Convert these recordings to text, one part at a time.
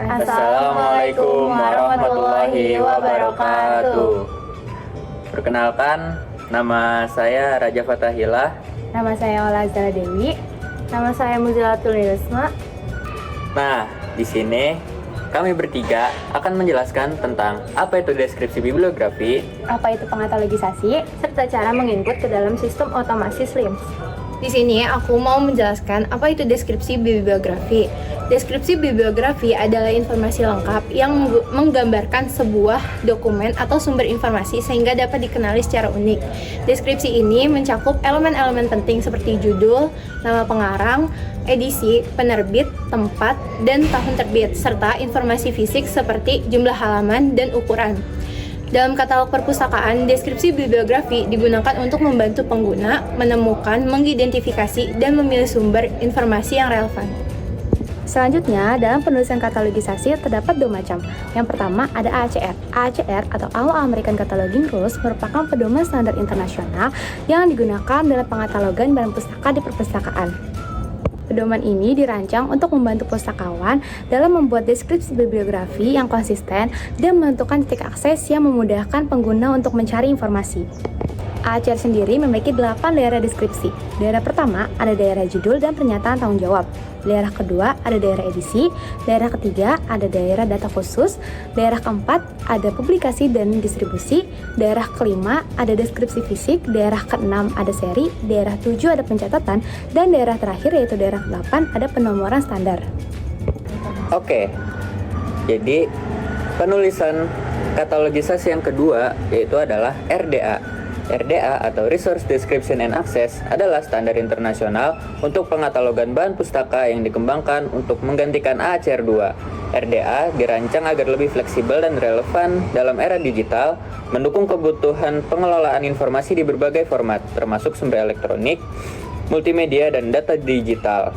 Assalamualaikum warahmatullahi wabarakatuh. Perkenalkan, nama saya Raja Fatahillah. Nama saya Ola Zara Dewi. Nama saya Muzilatul Ilsma. Nah, di sini kami bertiga akan menjelaskan tentang apa itu deskripsi bibliografi, apa itu pengatalogisasi, Serta cara menginput ke dalam sistem otomasi SLIMS. Di sini aku mau menjelaskan apa itu deskripsi bibliografi. Deskripsi bibliografi adalah informasi lengkap yang menggambarkan sebuah dokumen atau sumber informasi sehingga dapat dikenali secara unik. Deskripsi ini mencakup elemen-elemen penting seperti judul, nama pengarang, edisi, penerbit, tempat, dan tahun terbit, serta informasi fisik seperti jumlah halaman dan ukuran. Dalam katalog perpustakaan, deskripsi bibliografi digunakan untuk membantu pengguna menemukan, mengidentifikasi, dan memilih sumber informasi yang relevan. Selanjutnya, dalam penulisan katalogisasi terdapat dua macam. Yang pertama ada AACR. AACR atau All-American Cataloging Rules merupakan pedoman standar internasional yang digunakan dalam pengatalogan barang pustaka di perpustakaan. Pedoman ini dirancang untuk membantu pustakawan dalam membuat deskripsi bibliografi yang konsisten dan menentukan titik akses yang memudahkan pengguna untuk mencari informasi. AACR sendiri memiliki 8 daerah deskripsi. Daerah pertama ada daerah judul dan pernyataan tanggung jawab. Daerah kedua ada daerah edisi. Daerah ketiga ada daerah data khusus. Daerah keempat ada publikasi dan distribusi. Daerah kelima ada deskripsi fisik. Daerah keenam ada seri. Daerah 7 ada pencatatan. Dan daerah terakhir yaitu daerah ke-8 ada penomoran standar. Oke, jadi penulisan katalogisasi yang kedua yaitu adalah RDA. RDA atau Resource Description and Access adalah standar internasional untuk pengatalogan bahan pustaka yang dikembangkan untuk menggantikan AACR 2. RDA dirancang agar lebih fleksibel dan relevan dalam era digital, mendukung kebutuhan pengelolaan informasi di berbagai format, termasuk sumber elektronik, multimedia, dan data digital.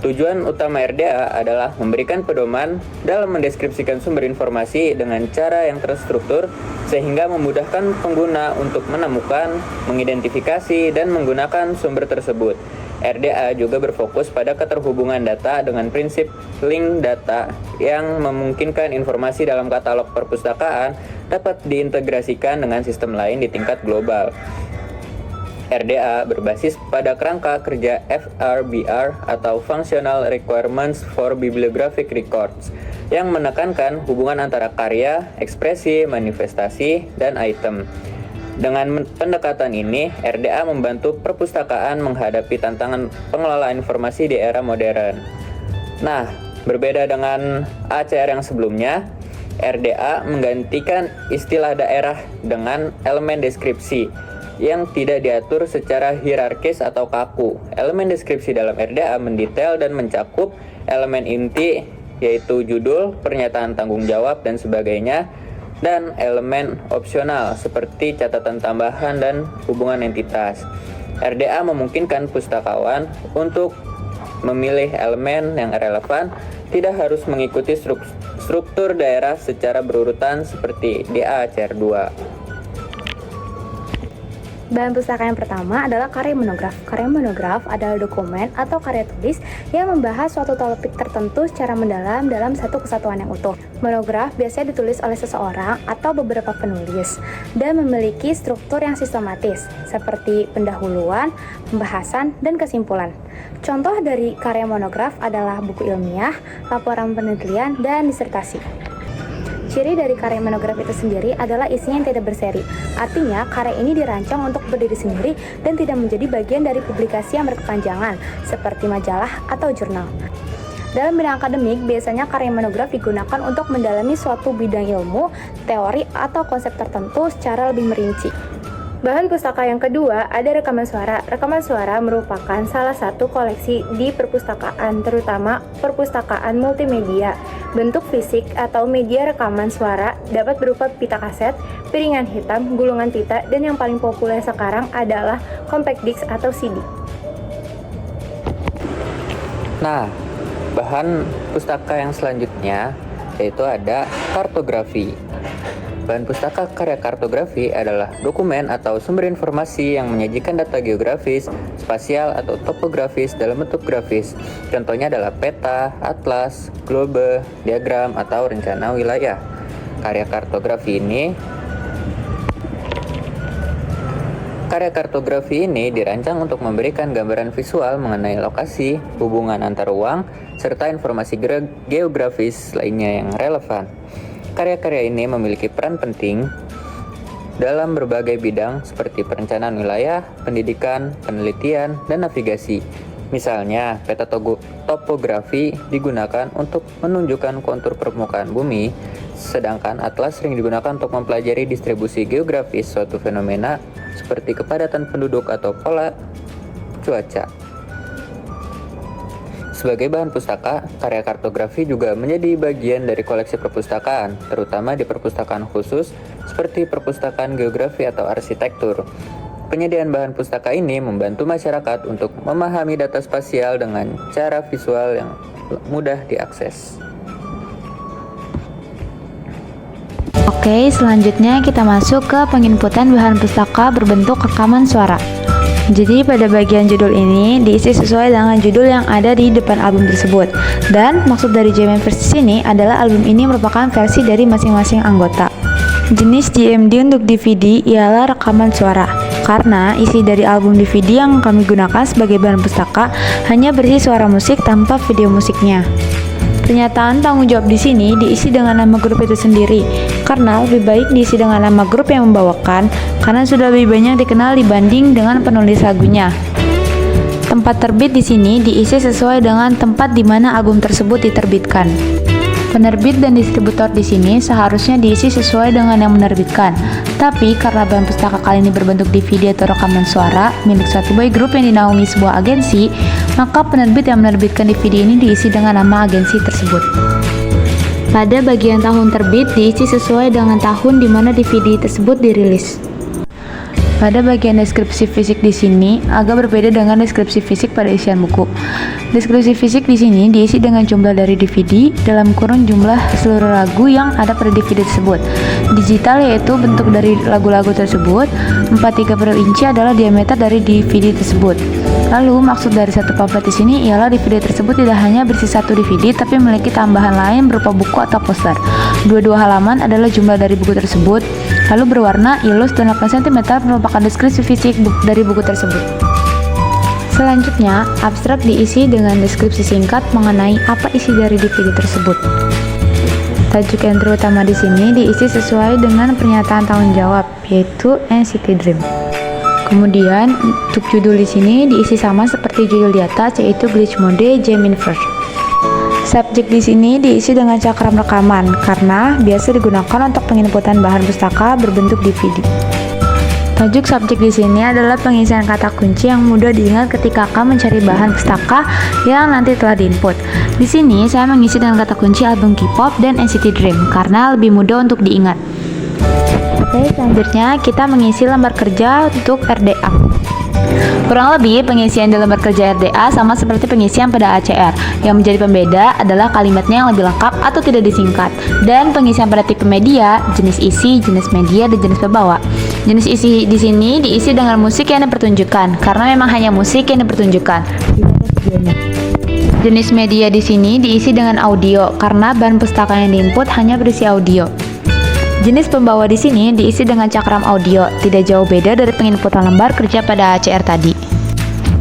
Tujuan utama RDA adalah memberikan pedoman dalam mendeskripsikan sumber informasi dengan cara yang terstruktur sehingga memudahkan pengguna untuk menemukan, mengidentifikasi, dan menggunakan sumber tersebut. RDA juga berfokus pada keterhubungan data dengan prinsip link data yang memungkinkan informasi dalam katalog perpustakaan dapat diintegrasikan dengan sistem lain di tingkat global. RDA berbasis pada kerangka kerja FRBR atau Functional Requirements for Bibliographic Records yang menekankan hubungan antara karya, ekspresi, manifestasi, dan item. Dengan pendekatan ini, RDA membantu perpustakaan menghadapi tantangan pengelolaan informasi di era modern. Nah, berbeda dengan AACR yang sebelumnya, RDA menggantikan istilah daerah dengan elemen deskripsi yang tidak diatur secara hierarkis atau kaku. Elemen deskripsi dalam RDA mendetail dan mencakup elemen inti yaitu judul, pernyataan tanggung jawab, dan sebagainya, dan elemen opsional seperti catatan tambahan dan hubungan entitas. RDA memungkinkan pustakawan untuk memilih elemen yang relevan, tidak harus mengikuti struktur daerah secara berurutan seperti di AACR 2. Bahan pustaka yang pertama adalah karya monograf. Karya monograf adalah dokumen atau karya tulis yang membahas suatu topik tertentu secara mendalam dalam satu kesatuan yang utuh. Monograf biasanya ditulis oleh seseorang atau beberapa penulis dan memiliki struktur yang sistematis seperti pendahuluan, pembahasan, dan kesimpulan. Contoh dari karya monograf adalah buku ilmiah, laporan penelitian, dan disertasi. Ciri dari karya monograf itu sendiri adalah isinya yang tidak berseri. Artinya, karya ini dirancang untuk berdiri sendiri dan tidak menjadi bagian dari publikasi yang berkepanjangan, seperti majalah atau jurnal. Dalam bidang akademik, biasanya karya monograf digunakan untuk mendalami suatu bidang ilmu, teori, atau konsep tertentu secara lebih merinci. Bahan pustaka yang kedua ada rekaman suara. Rekaman suara merupakan salah satu koleksi di perpustakaan, terutama perpustakaan multimedia. Bentuk fisik atau media rekaman suara dapat berupa pita kaset, piringan hitam, gulungan pita, dan yang paling populer sekarang adalah compact disc atau CD. Nah, bahan pustaka yang selanjutnya yaitu ada kartografi. Bahan pustaka karya kartografi adalah dokumen atau sumber informasi yang menyajikan data geografis, spasial, atau topografis dalam bentuk grafis. Contohnya adalah peta, atlas, globe, diagram, atau rencana wilayah. Karya kartografi ini dirancang untuk memberikan gambaran visual mengenai lokasi, hubungan antar ruang, serta informasi geografis lainnya yang relevan. Karya-karya ini memiliki peran penting dalam berbagai bidang seperti perencanaan wilayah, pendidikan, penelitian, dan navigasi. Misalnya, peta topografi digunakan untuk menunjukkan kontur permukaan bumi, sedangkan atlas sering digunakan untuk mempelajari distribusi geografis suatu fenomena seperti kepadatan penduduk atau pola cuaca. Sebagai bahan pustaka, karya kartografi juga menjadi bagian dari koleksi perpustakaan, terutama di perpustakaan khusus seperti perpustakaan geografi atau arsitektur. Penyediaan bahan pustaka ini membantu masyarakat untuk memahami data spasial dengan cara visual yang mudah diakses. Oke, selanjutnya kita masuk ke penginputan bahan pustaka berbentuk rekaman suara. Jadi pada bagian judul ini diisi sesuai dengan judul yang ada di depan album tersebut. Dan maksud dari JMM versi ini adalah album ini merupakan versi dari masing-masing anggota. Jenis JMD untuk DVD ialah rekaman suara, karena isi dari album DVD yang kami gunakan sebagai bahan pustaka hanya berisi suara musik tanpa video musiknya. Pernyataan tanggung jawab di sini diisi dengan nama grup itu sendiri, karena lebih baik diisi dengan nama grup yang membawakan, karena sudah lebih banyak dikenal dibanding dengan penulis lagunya. Tempat terbit di sini diisi sesuai dengan tempat di mana album tersebut diterbitkan. Penerbit dan distributor di sini seharusnya diisi sesuai dengan yang menerbitkan. Tapi karena bahan pustaka kali ini berbentuk DVD atau rekaman suara milik suatu boy group yang dinaungi sebuah agensi, maka penerbit yang menerbitkan DVD ini diisi dengan nama agensi tersebut. Pada bagian tahun terbit diisi sesuai dengan tahun di mana DVD tersebut dirilis. Pada bagian deskripsi fisik di sini agak berbeda dengan deskripsi fisik pada isian buku. Deskripsi fisik di sini diisi dengan jumlah dari DVD dalam kurun jumlah seluruh lagu yang ada pada DVD tersebut. Digital yaitu bentuk dari lagu-lagu tersebut. 4/3 inci adalah diameter dari DVD tersebut. Lalu maksud dari satu pamflet di sini ialah DVD tersebut tidak hanya berisi satu DVD tapi memiliki tambahan lain berupa buku atau poster. Dua halaman adalah jumlah dari buku tersebut. Lalu berwarna, ilus, dan 8 cm merupakan deskripsi fisik dari buku tersebut. Selanjutnya, abstrak diisi dengan deskripsi singkat mengenai apa isi dari DVD tersebut. Tajuk yang terutama di sini diisi sesuai dengan pernyataan tanggung jawab, yaitu NCT Dream. Kemudian, untuk judul di sini diisi sama seperti judul di atas, yaitu Glitch Mode Gemini-Verse. Subjek di sini diisi dengan cakram rekaman karena biasa digunakan untuk penginputan bahan pustaka berbentuk DVD. Tajuk subjek di sini adalah pengisian kata kunci yang mudah diingat ketika akan mencari bahan pustaka yang nanti telah diinput. Di sini saya mengisi dengan kata kunci album K-pop dan NCT Dream karena lebih mudah untuk diingat. Oke, selanjutnya kita mengisi lembar kerja untuk RDA. Kurang lebih pengisian di lembar kerja RDA sama seperti pengisian pada ACR. Yang menjadi pembeda adalah kalimatnya yang lebih lengkap atau tidak disingkat. Dan pengisian pada tipe media, jenis isi, jenis media, dan jenis pembawa. Jenis isi di sini diisi dengan musik yang dipertunjukkan karena memang hanya musik yang dipertunjukkan. Jenis media di sini diisi dengan audio karena bahan pustaka yang diinput hanya berisi audio. Jenis pembawa di sini diisi dengan cakram audio, tidak jauh beda dari penginputan lembar kerja pada ACR tadi.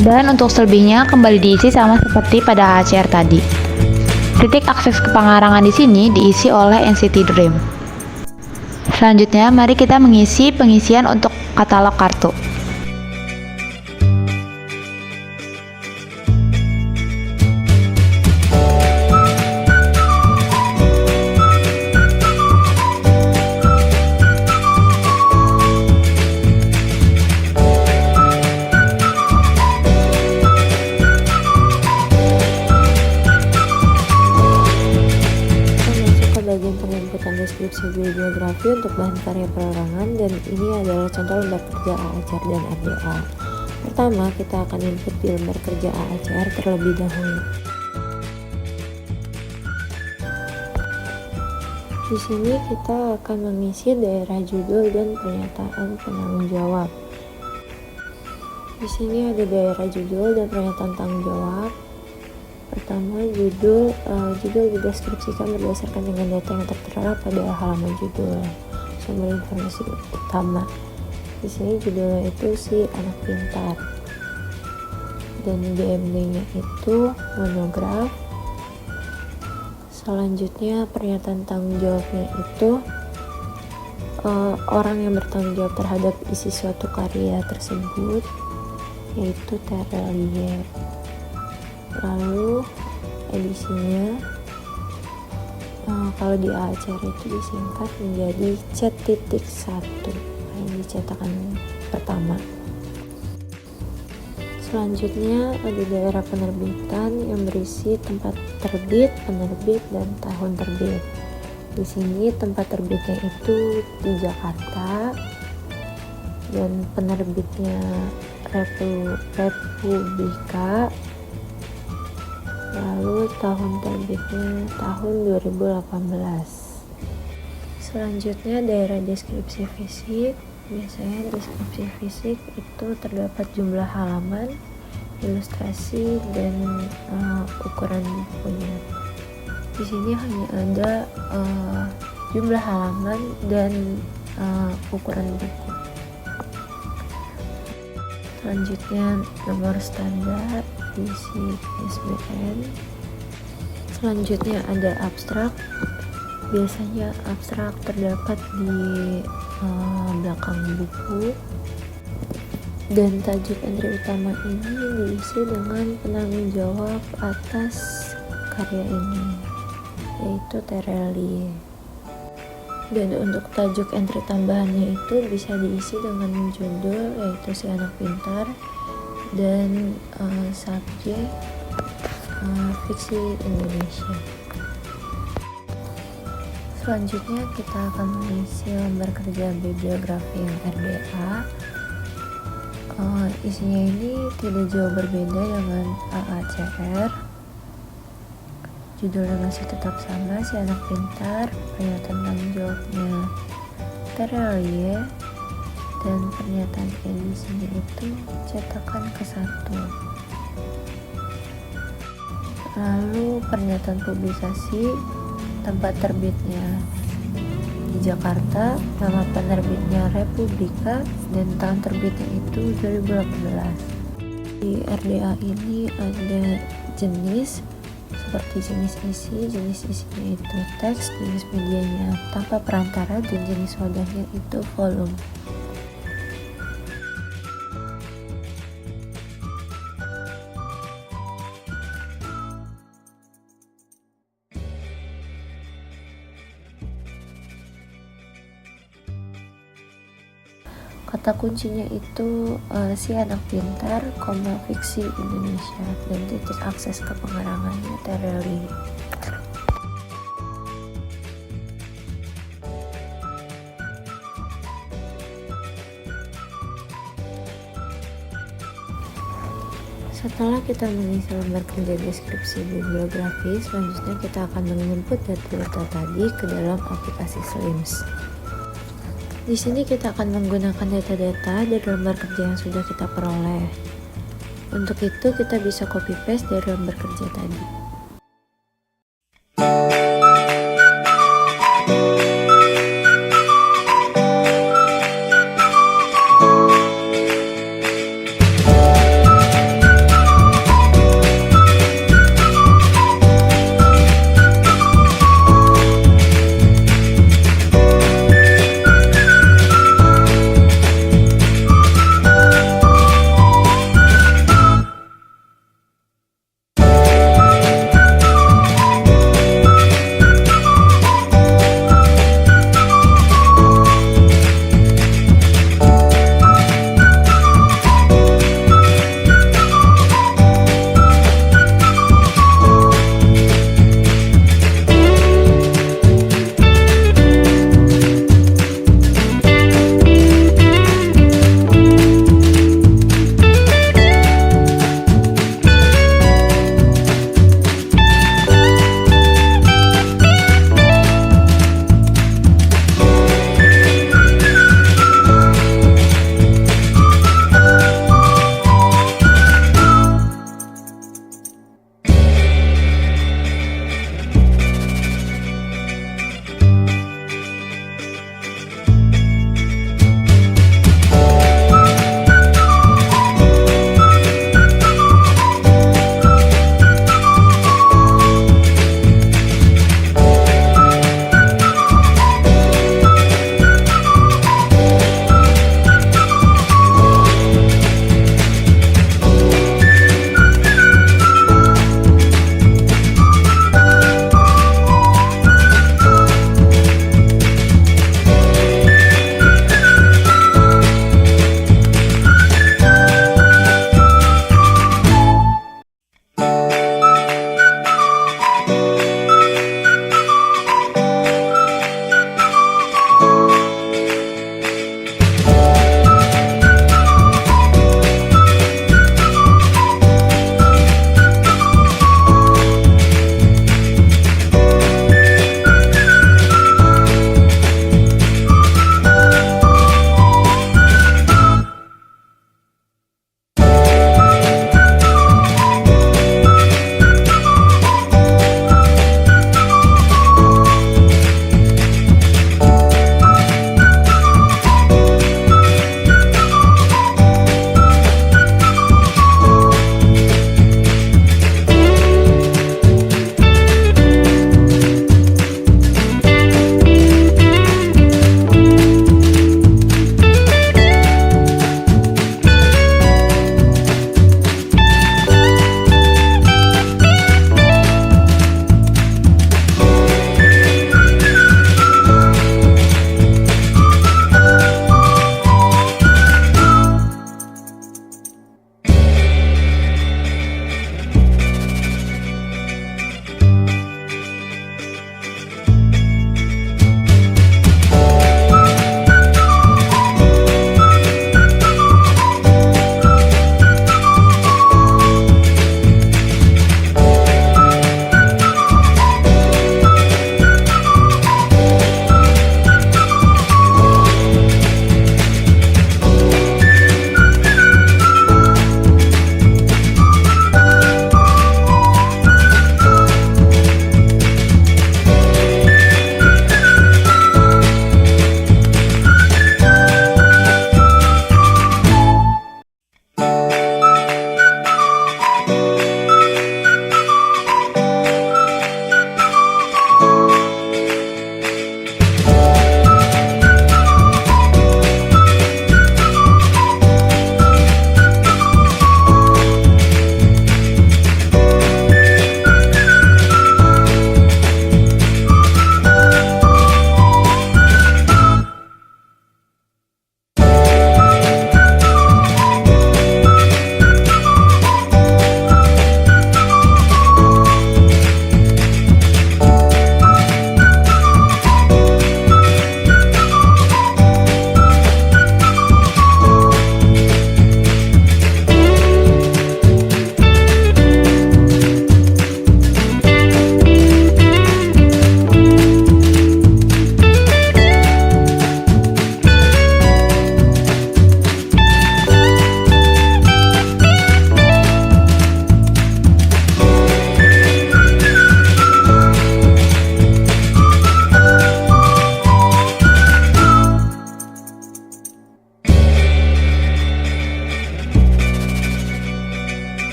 Dan untuk selebihnya kembali diisi sama seperti pada ACR tadi. Titik akses ke pengarangan di sini diisi oleh NCT Dream. Selanjutnya, mari kita mengisi pengisian untuk katalog kartu. Bagian penginputan deskripsi bibliografi untuk bahan karya perorangan, dan ini adalah contoh lembar kerja AACR dan RDA. Pertama, kita akan input di lembar kerja AACR terlebih dahulu. Di sini kita akan mengisi daerah judul dan pernyataan penanggung jawab. Di sini ada daerah judul dan pernyataan tanggung jawab. Pertama, judul dideskripsikan berdasarkan dengan data yang tertera pada halaman judul. Sumber informasi utama. Di sini judulnya itu si anak pintar. Dan DMD-nya itu monograf. Selanjutnya pernyataan tanggung jawabnya itu orang yang bertanggung jawab terhadap isi suatu karya tersebut, yaitu Terelie. Lalu edisinya kalau di AACR itu disingkat menjadi C.1 yang dicetakan pertama. Selanjutnya ada daerah penerbitan yang berisi tempat terbit, penerbit, dan tahun terbit. Di sini tempat terbitnya itu di Jakarta dan penerbitnya Republika. Lalu tahun terbitnya tahun 2018. Selanjutnya daerah deskripsi fisik. Biasanya deskripsi fisik itu terdapat jumlah halaman, ilustrasi, dan ukuran bukunya. Di sini hanya ada jumlah halaman dan ukuran buku. Selanjutnya nomor standar, isi ISBN. Selanjutnya ada abstrak. Biasanya abstrak terdapat di belakang buku. Dan tajuk entry utama ini diisi dengan penanggung jawab atas karya ini, yaitu Terelie. Dan untuk tajuk entry tambahannya itu bisa diisi dengan judul, yaitu si anak pintar, dan subjek fiksi Indonesia. Selanjutnya kita akan mengisi lembar kerja bibliografi yang RDA. Isinya ini tidak jauh berbeda dengan AACR. Judulnya masih tetap sama, si anak pintar, pernyataan tanggung jawabnya Terelie, dan pernyataan edisinya itu cetakan ke-1. Lalu pernyataan publikasi, tempat terbitnya di Jakarta, nama penerbitnya Republika, dan tahun terbitnya itu 2018. Di RDA ini ada jenis seperti jenis isinya itu teks, jenis medianya tanpa perantara, dan jenis wadahnya itu volume. Kata kuncinya itu si anak pintar, fiksi Indonesia, dan titik akses ke pengerangannya Terelie. Setelah kita mengisi lembar kerja deskripsi bibliografi, selanjutnya kita akan menginput data-data tadi ke dalam aplikasi Slims. Di sini kita akan menggunakan data-data dari lembar kerja yang sudah kita peroleh. Untuk itu kita bisa copy paste dari lembar kerja tadi.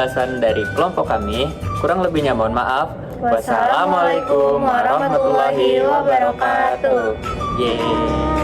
penjelasan dari kelompok kami. Kurang lebihnya mohon maaf. Wassalamualaikum warahmatullahi wabarakatuh. Yeay.